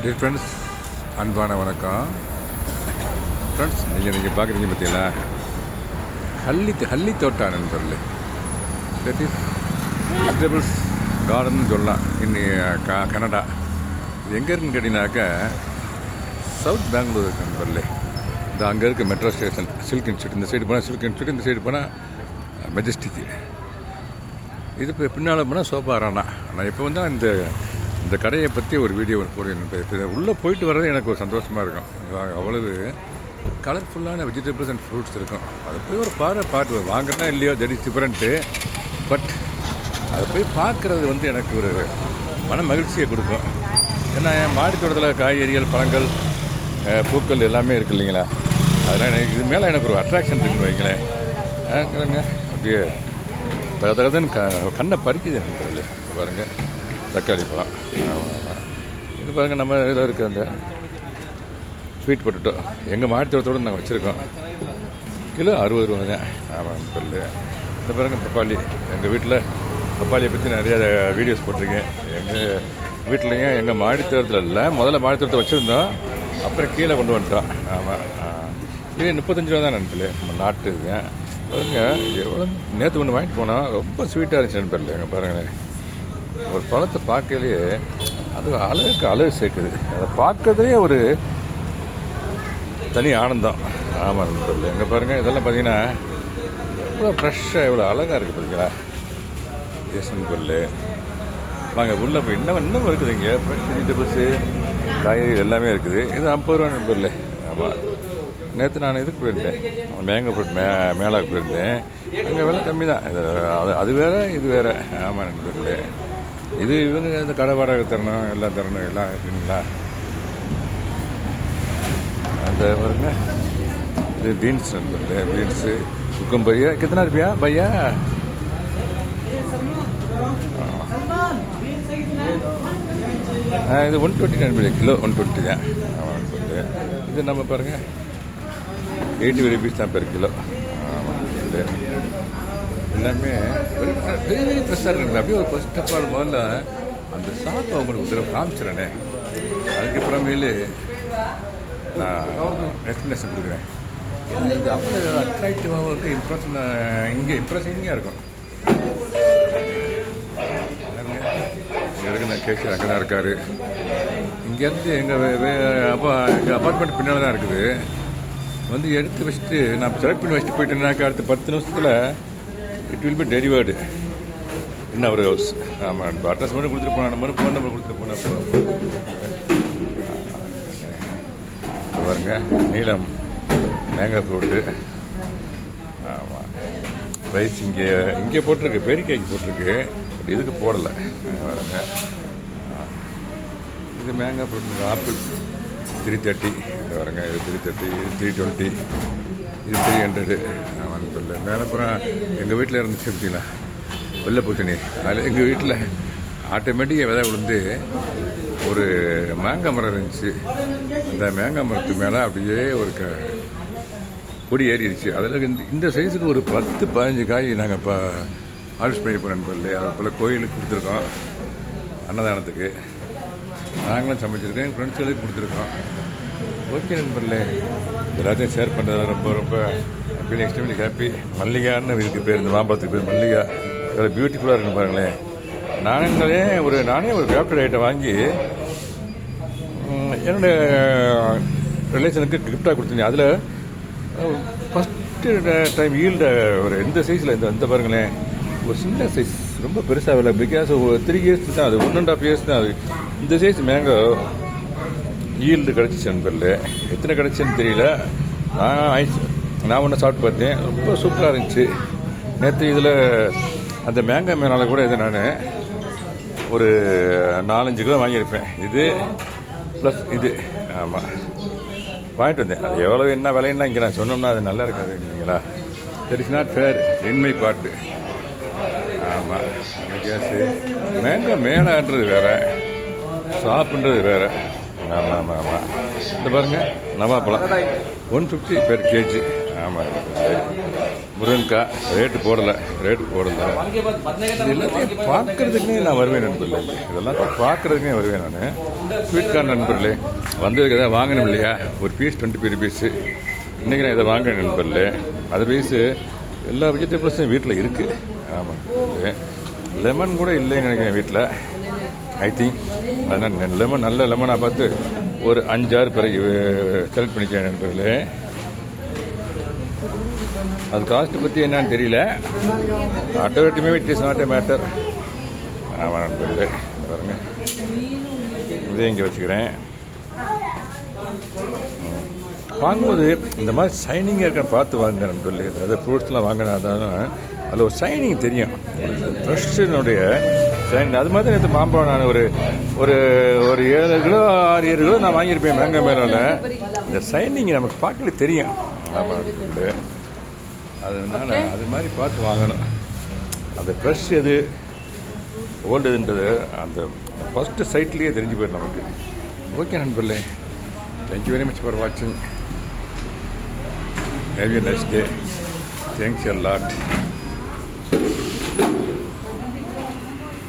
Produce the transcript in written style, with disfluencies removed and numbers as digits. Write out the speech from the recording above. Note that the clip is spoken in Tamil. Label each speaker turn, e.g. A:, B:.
A: டியர் ஃப்ரெண்ட்ஸ், அன்பான வணக்கம் ஃப்ரெண்ட்ஸ். நீங்கள் பார்க்குறீங்க பார்த்தீங்களா, ஹல்லி தோட்டா நண்பர்களே. தட் இஸ் வெஜிடபிள்ஸ் கார்டன் சொல்லலாம் கனடா. இது எங்கே இருக்குன்னு கேட்டிங்கனாக்கா சவுத் பெங்களூர் இருக்கு நண்பர்களே. இந்த அங்கே இருக்க மெட்ரோ ஸ்டேஷன் சில்க் இன்ஸ்டியூட். இந்த சைடு போனால் சில்க் இன்ஸ்டியூட், இந்த சைடு போனால் மெஜஸ்டிக். இது இப்போ பின்னால் போனால் சோபாரானா. நான் இப்போ வந்து இந்த கடையை பற்றி ஒரு வீடியோ போடுறேன். உள்ளே போயிட்டு வர்றது எனக்கு ஒரு சந்தோஷமாக இருக்கும். அவ்வளவு கலர்ஃபுல்லான வெஜிடபிள்ஸ் அண்ட் ஃப்ரூட்ஸ் இருக்கும். அதை போய் ஒரு பார்த்து வாங்கினா இல்லையோ, தட் இஸ் டிஃப்ரெண்ட்டு. பட் அதை போய் பார்க்குறது வந்து எனக்கு ஒரு மன மகிழ்ச்சியை கொடுக்கும். ஏன்னா என் மாடி தோட்டத்தில் காய்கறிகள், பழங்கள், பூக்கள் எல்லாமே இருக்குது இல்லைங்களா. அதனால் எனக்கு இது மேலே எனக்கு ஒரு அட்ராக்ஷன் இருக்குன்னு வைங்களேன். அப்படியே தகதன்னு கண்ணை பறிக்குது எனக்கு. இல்லை பாருங்கள், தக்காளி பழம். இது பாருங்கள், நம்ம இதில் இருக்க அந்த ஸ்வீட் பொட்டேட்டோ எங்கள் மாட்டுத்தோட்டத்தோடு நாங்கள் வச்சுருக்கோம். கிலோ 60 ரூபாங்க. ஆமாம் சொல்லு. இந்த பாருங்கள் பப்பாளி. எங்கள் வீட்டில் பப்பாளியை பற்றி நிறையா வீடியோஸ் போட்டிருக்கேன். எங்கள் வீட்லேயும் எங்கள் மாடித்தோட்டத்தில் இல்லை, முதல்ல மாடித்தோட்டத்தை வச்சுருந்தோம், அப்புறம் கீழே கொண்டு வந்துட்டோம். ஆமாம், இது 35 ரூபா தான் நண்பர்களே. நம்ம நாட்டு இதுங்க பாருங்க. எவ்வளோ நேற்று ஒன்று வாங்கிட்டு போனால் ரொம்ப ஸ்வீட்டாக இருந்துச்சு நண்பர்களே. எங்கள் பாருங்களேன், ஒரு பழத்தை பார்க்கலையே அது அழகு சேர்க்குது. அதை பார்க்கறதே ஒரு தனி ஆனந்தம். ஆமாம் நண்பர்களே, எங்கே பாருங்கள், இதெல்லாம் பார்த்தீங்கன்னா எவ்வளோ ஃப்ரெஷ்ஷாக எவ்வளோ அழகாக இருக்குது பார்த்தீங்களா. எஸ் நண்பர்களே, வாங்க உள்ளே போய் இன்னும் இருக்குது. இங்கே ஃப்ரெஷ் வெஜிடபிள்ஸு, காய்கறி எல்லாமே இருக்குது. இது 50 ரூபா நண்பர்களே. ஆமாம், நேற்று நான் இதுக்கு போயிருந்தேன், மேங்கோ ஃப்ரூட் மேலாக்கு போயிருந்தேன். அங்கே விலை கம்மி தான். அது வேறு இது வேறு. ஆமாம் நண்பர்களே, இது இவங்க இந்த கடை வாடகை தரணும், எல்லாம் தரணும், எல்லாம் இருக்குங்களா. அந்த பாருங்க, இது பீன்ஸ் நண்பர்களே. பீன்ஸு குக்கும்பரியா கித்தனா இருப்பியா பையா? இது 120 நண்பர்களே, கிலோ 120 தான். ஆமாம் நண்பர்களே, இது நம்ம பாருங்கள் 80 rupees தான் பெர் கிலோ. ஆமாம் நண்பர்களே, எல்லாமே பெரிய ஃப்ரெஷ்ஷாக இருக்குங்க. அப்படியே ஒரு ஃபர்ஸ்ட் ஆஃப் ஆல் முதல்ல அந்த ஷாப்பை உங்களுக்கு ஒரு தடவை காமிச்சிடறேனே, அதுக்கப்புறமேலு நான் எக்ஸ்பிளேஷன் கொடுக்குறேன். இது அவ்வளோ அட்ராக்டிவாகவும் இருக்குது, இம்ப்ரெஷனிங்காக இருக்கும். இங்கே இருக்கு நான் கேட்குறேன், அங்கே தான் இருக்கார். இங்கேருந்து எங்கள் அப்பார்ட்மெண்ட் பின்னால் தான் இருக்குது. வந்து எடுத்து வச்சுட்டு நான் செலக்ட் பண்ணி வச்சுட்டு போயிட்டேன்னாக்கா அடுத்த 10 நிமிஷத்தில் it will be delivered in our house. ஆமாம், அட்ரஸ் மட்டும் கொடுத்துட்டு போனால், நம்பர் ஃபோன் நம்பர் கொடுத்துட்டு போனால் பாருங்க. நீளம் மேங்கோ ஃப்ரூட்டு. ஆமாம், ரைஸ் இங்கே போட்டிருக்கு, பேரிக்காய்க்கு போட்டிருக்கு, பட் இதுக்கு போடலை. பாருங்க, இது மேங்கோ ஃப்ரூட். ஆப்பிள் 330 வருங்க. இது 330, இது 320, இது 300. ஆமாம் சொல்லு. மேலப்புறம் எங்கள் வீட்டில் இருந்துச்சு பார்த்தீங்களா வெள்ளை பூசணி. அதில் எங்கள் வீட்டில் ஆட்டோமேட்டிக்காக விதை விழுந்து ஒரு மேங்காய் மரம் இருந்துச்சு. அந்த மேங்காய் மரத்துக்கு மேலே அப்படியே ஒரு கொடி ஏறிடுச்சு. அதில் இந்த சைஸுக்கு ஒரு 10-15 காய் நாங்கள் இப்போ ஹார்வெஸ்ட் பண்ணி போகிறோம் நண்பர்களே. அதை போல் கோயிலுக்கு கொடுத்துருக்கோம், அன்னதானத்துக்கு நாங்களும் சமைச்சிருக்கோம், எங்கள் ஃப்ரெண்ட்ஸ்களுக்கு கொடுத்துருக்கோம். ஓகே நண்பர்களே, எல்லாத்தையும் ஷேர் பண்ணுறது ரொம்ப ரொம்ப ஃபீலிங் எக்ஸ்ட்ரீம்லி ஹாப்பி. மல்லிகான்னு இதுக்கு பேர், இந்த மாம்பழத்துக்கு பேர் மல்லிகா. அதில் பியூட்டிஃபுல்லாக இருக்குன்னு பாருங்களேன். நானே ஒரு கிராஃப்டட் ஐட்டம் வாங்கி என்னுடைய ரிலேஷனுக்கு கிஃப்டாக கொடுத்துருந்தேன். அதில் ஃபஸ்ட்டு டைம் ஈல்ட ஒரு இந்த சைஸில் இந்த பாருங்களேன், ஒரு சின்ன சைஸ், ரொம்ப பெருசாக இல்லை. பிகாஸ் ஒரு 3 years தான், அது 1.5 years தான். அது இந்த சைஸ் மேங்கோ ஈல்டு கிடச்சிச்சு நண்பர்களே. எத்தனை கிடச்சின்னு தெரியல. நான் ஒன்று சாப்பிட்டு பார்த்தேன், ரொம்ப சூப்பராக இருந்துச்சு. நேற்று இதில் அந்த மேங்கோ மேலால் கூட இதை நான் ஒரு 4-5 கிலோ வாங்கியிருப்பேன். இது ப்ளஸ் இது. ஆமாம், வாங்கிட்டு வந்தேன். அது எவ்வளோ என்ன விலைன்னா இங்கே நான் சொன்னோம்னா அது நல்லா இருக்காது இல்லைங்களா. That is not fair in my part. ஆமாம், கேஸு மேங்கோ மேலான்றது வேறு, ஷாப்புன்றது வேறு. ஆமாம் ஆமாம் ஆமாம். இந்த பாருங்கள், நவாப்பழம் 150 per kg. ஆமாம், முருங்கக்காய் ரேட்டு போடலை இது எல்லாத்தையும் பார்க்கறதுக்குனே நான் வருவேன் நண்பர்களே. இதெல்லாம் பார்க்கறதுக்குனே வருவேன் நான். ஸ்வீட் கார்ன் நண்பர்களே, வந்ததுக்கு எதாவது வாங்கணும் இல்லையா, ஒரு பீஸ் 25 ருபீஸு. இன்றைக்கி நான் இதை வாங்கினேன் நண்பர்களே. அதர்வைஸு எல்லா வெஜிடபிள்ஸும் வீட்டில் இருக்குது. ஆமாம், லெமன் கூட இல்லைன்னு நினைக்கிறேன் வீட்டில். ஐ திங்க் அதனால் லெமன், நல்ல லெமனாக பார்த்து ஒரு 5-6 பிறகு செலக்ட் பண்ணிக்கிறேன் நண்பர்களே. அது காஸ்ட்டு பற்றி என்னன்னு தெரியல. ஆட்டோமேட்டிக்குமே it is not a matter. ஆமாம் நண்பர்களே, பாருங்க, இதே இங்கே வச்சுக்கிறேன். வாங்கும்போது இந்த மாதிரி ஷைனிங்காக இருக்க பார்த்து வாங்க நண்பர்களே. அதாவது ஃப்ரூட்ஸ்லாம் வாங்கினா தான் அதில் ஒரு ஷைனிங் தெரியும், ஃப்ரெஷ்ஷினுடைய ஷைனிங். அது மாதிரி நேற்று மாம்பழம் நான் ஒரு ஒரு ஒரு 7 கிலோ 6-7 கிலோ நான் வாங்கியிருப்பேன் மேங்கோ மேலே. இந்த ஷைனிங் நமக்கு பார்க்கல தெரியும். ஆமாம் நண்பர்களே, அதனால அது மாதிரி பார்த்து வாங்கணும். அந்த ஃப்ரெஷ் எது ஓல்டு எதுன்றது அந்த ஃபஸ்ட்டு சைட்லேயே தெரிஞ்சு போயிடும் நமக்கு. ஓகே நண்பர்களே, தேங்க்யூ வெரி மச் ஃபார் வாட்சிங். Have a nice day. Thanks a lot.